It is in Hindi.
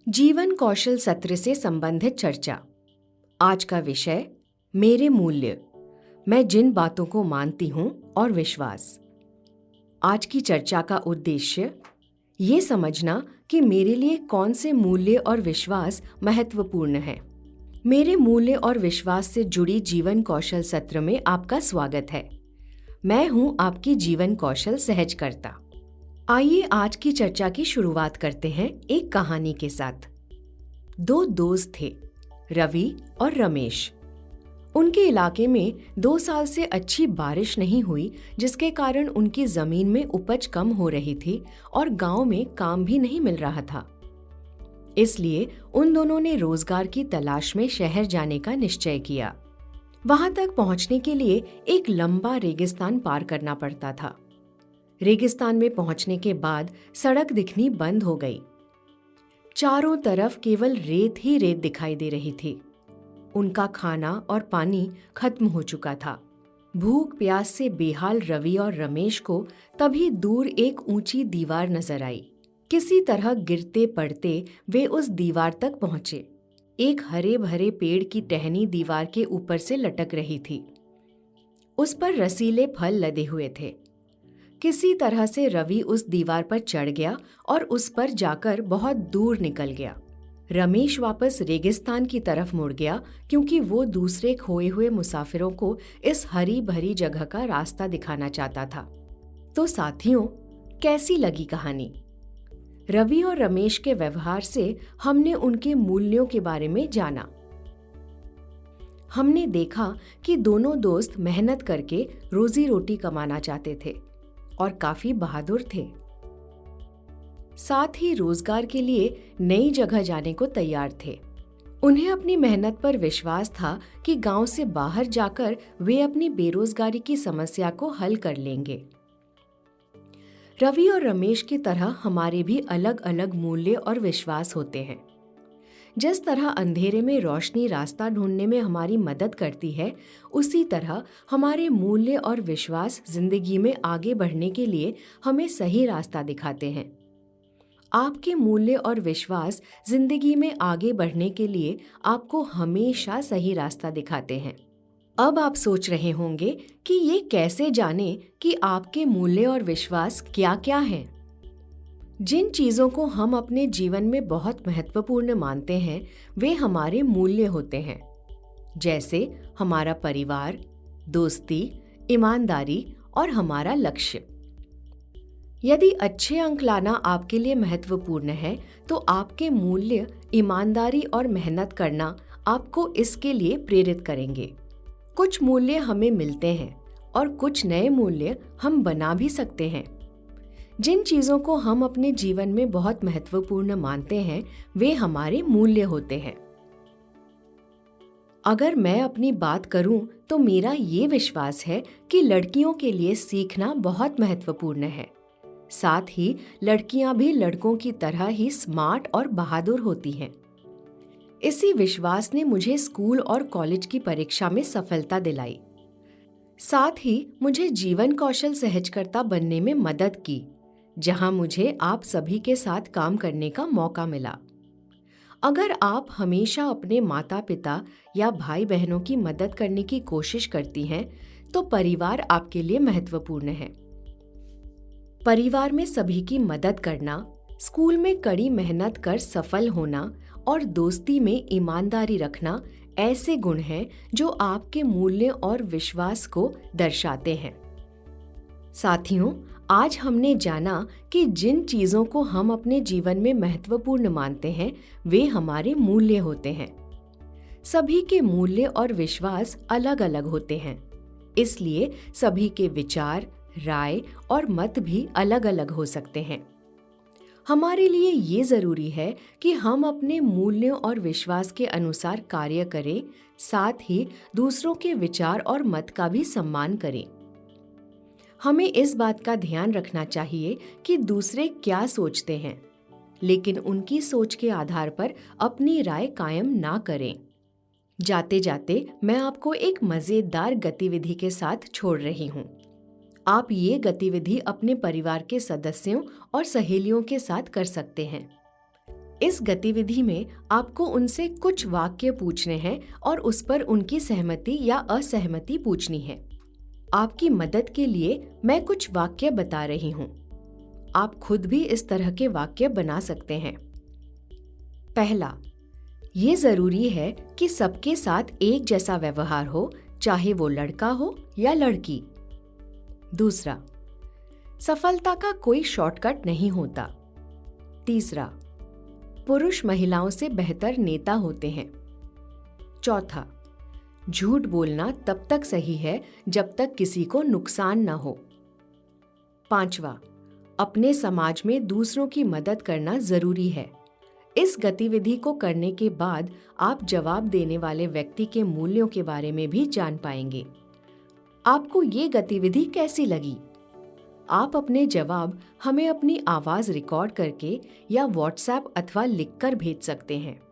जीवन कौशल सत्र से संबंधित चर्चा। आज का विषय मेरे मूल्य, मैं जिन बातों को मानती हूँ और विश्वास। आज की चर्चा का उद्देश्य ये समझना कि मेरे लिए कौन से मूल्य और विश्वास महत्वपूर्ण हैं। मेरे मूल्य और विश्वास से जुड़ी जीवन कौशल सत्र में आपका स्वागत है। मैं हूँ आपकी जीवन कौशल सहजकर्ता। आइए आज की चर्चा की शुरुआत करते हैं एक कहानी के साथ। दो दोस्त थे, रवि और रमेश। उनके इलाके में 2 साल से अच्छी बारिश नहीं हुई, जिसके कारण उनकी जमीन में उपज कम हो रही थी और गांव में काम भी नहीं मिल रहा था। इसलिए उन दोनों ने रोजगार की तलाश में शहर जाने का निश्चय किया। वहां तक पहुंचने के लिए एक लंबा रेगिस्तान पार करना पड़ता था। रेगिस्तान में पहुंचने के बाद सड़क दिखनी बंद हो गई। चारों तरफ केवल रेत ही रेत दिखाई दे रही थी। उनका खाना और पानी खत्म हो चुका था। भूख प्यास से बेहाल रवि और रमेश को तभी दूर एक ऊंची दीवार नजर आई। किसी तरह गिरते पड़ते वे उस दीवार तक पहुंचे। एक हरे भरे पेड़ की टहनी दीवार के ऊपर से लटक रही थी। उस पर रसीले फल लदे हुए थे। किसी तरह से रवि उस दीवार पर चढ़ गया और उस पर जाकर बहुत दूर निकल गया। रमेश वापस रेगिस्तान की तरफ मुड़ गया, क्योंकि वो दूसरे खोए हुए मुसाफिरों को इस हरी भरी जगह का रास्ता दिखाना चाहता था। तो साथियों, कैसी लगी कहानी? रवि और रमेश के व्यवहार से हमने उनके मूल्यों के बारे में जाना। हमने देखा कि दोनों दोस्त मेहनत करके रोजी रोटी कमाना चाहते थे और काफी बहादुर थे। साथ ही रोजगार के लिए नई जगह जाने को तैयार थे। उन्हें अपनी मेहनत पर विश्वास था कि गांव से बाहर जाकर वे अपनी बेरोजगारी की समस्या को हल कर लेंगे। रवि और रमेश की तरह हमारे भी अलग अलग मूल्य और विश्वास होते हैं। जिस तरह अंधेरे में रोशनी रास्ता ढूंढने में हमारी मदद करती है, उसी तरह हमारे मूल्य और विश्वास जिंदगी में आगे बढ़ने के लिए हमें सही रास्ता दिखाते हैं। आपके मूल्य और विश्वास जिंदगी में आगे बढ़ने के लिए आपको हमेशा सही रास्ता दिखाते हैं। अब आप सोच रहे होंगे कि ये कैसे जाने कि आपके मूल्य और विश्वास क्या-क्या हैं? जिन चीज़ों को हम अपने जीवन में बहुत महत्वपूर्ण मानते हैं, वे हमारे मूल्य होते हैं। जैसे हमारा परिवार, दोस्ती, ईमानदारी और हमारा लक्ष्य। यदि अच्छे अंक लाना आपके लिए महत्वपूर्ण है, तो आपके मूल्य, ईमानदारी और मेहनत करना आपको इसके लिए प्रेरित करेंगे। कुछ मूल्य हमें मिलते हैं और कुछ नए मूल्य हम बना भी सकते हैं। जिन चीज़ों को हम अपने जीवन में बहुत महत्वपूर्ण मानते हैं, वे हमारे मूल्य होते हैं। अगर मैं अपनी बात करूं, तो मेरा ये विश्वास है कि लड़कियों के लिए सीखना बहुत महत्वपूर्ण है। साथ ही लड़कियां भी लड़कों की तरह ही स्मार्ट और बहादुर होती हैं। इसी विश्वास ने मुझे स्कूल और कॉलेज की परीक्षा में सफलता दिलाई। साथ ही मुझे जीवन कौशल सहजकर्ता बनने में मदद की, जहां मुझे आप सभी के साथ काम करने का मौका मिला। अगर आप हमेशा अपने माता पिता या भाई बहनों की मदद करने की कोशिश करती हैं, तो परिवार आपके लिए महत्वपूर्ण है। परिवार में सभी की मदद करना, स्कूल में कड़ी मेहनत कर सफल होना और दोस्ती में ईमानदारी रखना ऐसे गुण हैं जो आपके मूल्य और विश्वास को दर्शाते हैं। साथियों, आज हमने जाना कि जिन चीज़ों को हम अपने जीवन में महत्वपूर्ण मानते हैं, वे हमारे मूल्य होते हैं। सभी के मूल्य और विश्वास अलग अलग होते हैं, इसलिए सभी के विचार, राय और मत भी अलग अलग हो सकते हैं। हमारे लिए ये जरूरी है कि हम अपने मूल्यों और विश्वास के अनुसार कार्य करें, साथ ही दूसरों के विचार और मत का भी सम्मान करें। हमें इस बात का ध्यान रखना चाहिए कि दूसरे क्या सोचते हैं, लेकिन उनकी सोच के आधार पर अपनी राय कायम ना करें। जाते जाते मैं आपको एक मजेदार गतिविधि के साथ छोड़ रही हूँ। आप ये गतिविधि अपने परिवार के सदस्यों और सहेलियों के साथ कर सकते हैं। इस गतिविधि में आपको उनसे कुछ वाक्य पूछने हैं और उस पर उनकी सहमति या असहमति पूछनी है। आपकी मदद के लिए मैं कुछ वाक्य बता रही हूँ। आप खुद भी इस तरह के वाक्य बना सकते हैं। पहला, ये जरूरी है कि सबके साथ एक जैसा व्यवहार हो, चाहे वो लड़का हो या लड़की। दूसरा, सफलता का कोई शॉर्टकट नहीं होता। तीसरा, पुरुष महिलाओं से बेहतर नेता होते हैं। चौथा, झूठ बोलना तब तक सही है जब तक किसी को नुकसान न हो। पांचवा, अपने समाज में दूसरों की मदद करना जरूरी है। इस गतिविधि को करने के बाद आप जवाब देने वाले व्यक्ति के मूल्यों के बारे में भी जान पाएंगे। आपको ये गतिविधि कैसी लगी? आप अपने जवाब हमें अपनी आवाज रिकॉर्ड करके या व्हाट्सएप अथवा लिखकर भेज सकते हैं।